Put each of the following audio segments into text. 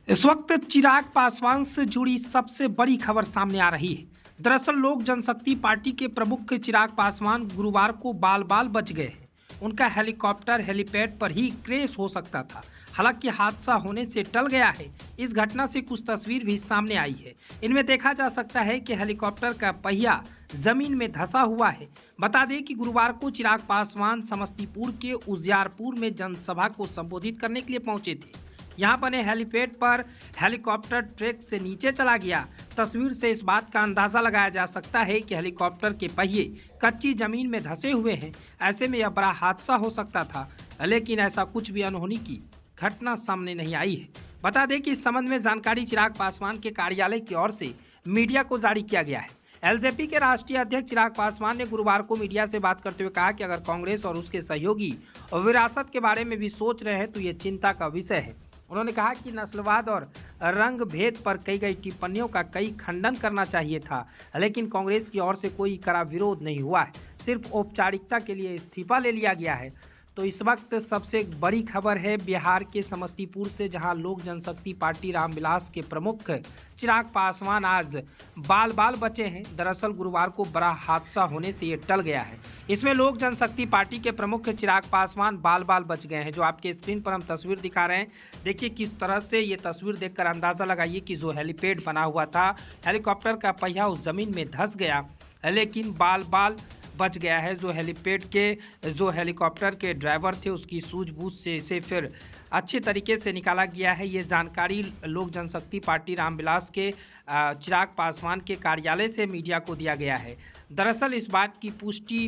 इस वक्त चिराग पासवान से जुड़ी सबसे बड़ी खबर सामने आ रही है। दरअसल लोक जनशक्ति पार्टी के प्रमुख चिराग पासवान गुरुवार को बाल बाल बच गए हैं। उनका हेलीकॉप्टर हेलीपैड पर ही क्रैश हो सकता था। हालांकि हादसा होने से टल गया है। इस घटना से कुछ तस्वीर भी सामने आई है। इनमें देखा जा सकता है कि हेलीकॉप्टर का पहिया जमीन में धंसा हुआ है। बता दें कि गुरुवार को चिराग पासवान समस्तीपुर के उजियारपुर में जनसभा को संबोधित करने के लिए पहुंचे थे। यहाँ बने हेलीपैड पर हेलीकॉप्टर ट्रैक से नीचे चला गया। तस्वीर से इस बात का अंदाजा लगाया जा सकता है कि हेलीकॉप्टर के पहिए कच्ची जमीन में धंसे हुए हैं। ऐसे में यह बड़ा हादसा हो सकता था, लेकिन ऐसा कुछ भी अनहोनी की घटना सामने नहीं आई है। बता दें कि इस संबंध में जानकारी चिराग पासवान के कार्यालय की ओर से मीडिया को जारी किया गया है। एलजेपी के राष्ट्रीय अध्यक्ष चिराग पासवान ने गुरुवार को मीडिया से बात करते हुए कहा कि अगर कांग्रेस और उसके सहयोगी विरासत के बारे में भी सोच रहे हैं तो ये चिंता का विषय है। उन्होंने कहा कि नस्लवाद और रंग भेद पर कई गई टिप्पणियों का कई खंडन करना चाहिए था, लेकिन कांग्रेस की ओर से कोई कड़ा विरोध नहीं हुआ है। सिर्फ औपचारिकता के लिए इस्तीफा ले लिया गया है। तो इस वक्त सबसे बड़ी खबर है बिहार के समस्तीपुर से, जहां लोक जनशक्ति पार्टी रामविलास के प्रमुख चिराग पासवान आज बाल बाल बचे हैं। दरअसल गुरुवार को बड़ा हादसा होने से ये टल गया है। इसमें लोक जनशक्ति पार्टी के प्रमुख चिराग पासवान बाल बाल बच गए हैं। जो आपके स्क्रीन पर हम तस्वीर दिखा रहे हैं, देखिए किस तरह से ये तस्वीर देखकर अंदाजा लगाइए कि जो हेलीपैड बना हुआ था, हेलीकॉप्टर का पहिया उस जमीन में धंस गया, लेकिन बाल बाल बच गया है। जो हेलीकॉप्टर के ड्राइवर थे, उसकी सूझबूझ से इसे फिर अच्छे तरीके से निकाला गया है। ये जानकारी लोक जनशक्ति पार्टी रामविलास के चिराग पासवान के कार्यालय से मीडिया को दिया गया है। दरअसल इस बात की पुष्टि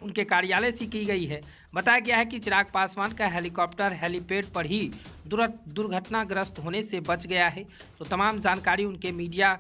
उनके कार्यालय से की गई है। बताया गया है कि चिराग पासवान का हेलीकॉप्टर हेलीपैड पर ही दुर्घटनाग्रस्त होने से बच गया है। तो तमाम जानकारी उनके मीडिया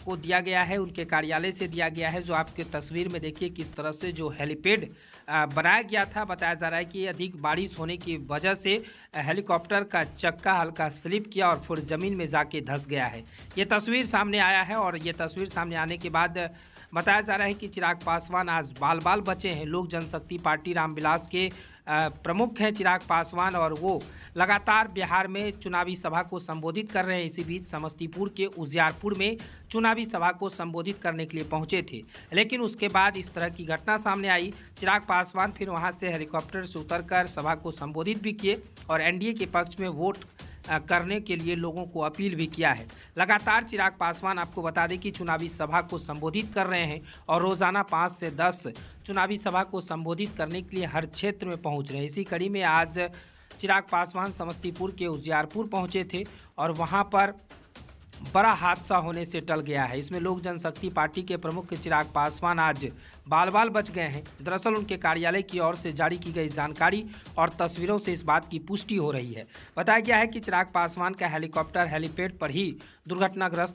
को दिया गया है, उनके कार्यालय से दिया गया है। जो आपके तस्वीर में देखिए किस तरह से जो हेलीपैड बनाया गया था, बताया जा रहा है कि अधिक बारिश होने की वजह से हेलीकॉप्टर का चक्का हल्का स्लिप किया और फिर ज़मीन में जाके धंस गया है। ये तस्वीर सामने आया है और ये तस्वीर सामने आने के बाद बताया जा रहा है कि चिराग पासवान आज बाल बाल बचे हैं। लोक जनशक्ति पार्टी रामविलास के प्रमुख हैं चिराग पासवान, और वो लगातार बिहार में चुनावी सभा को संबोधित कर रहे हैं। इसी बीच समस्तीपुर के उजियारपुर में चुनावी सभा को संबोधित करने के लिए पहुंचे थे, लेकिन उसके बाद इस तरह की घटना सामने आई। चिराग पासवान फिर वहां से हेलीकॉप्टर से उतरकर सभा को संबोधित भी किए और एनडीए के पक्ष में वोट करने के लिए लोगों को अपील भी किया है। लगातार चिराग पासवान आपको बता दें कि चुनावी सभा को संबोधित कर रहे हैं और रोजाना 5 से 10 चुनावी सभा को संबोधित करने के लिए हर क्षेत्र में पहुंच रहे हैं। इसी कड़ी में आज चिराग पासवान समस्तीपुर के उजियारपुर पहुंचे थे और वहां पर बड़ा हादसा होने से टल गया है। इसमें लोक जनशक्ति पार्टी के प्रमुख चिराग पासवान आज बाल बाल बच गए हैं। दरअसल उनके कार्यालय की ओर से जारी की गई जानकारी और तस्वीरों से इस बात की पुष्टि हो रही है। बताया गया है कि चिराग पासवान का हेलीकॉप्टर हेलीपैड पर ही दुर्घटनाग्रस्त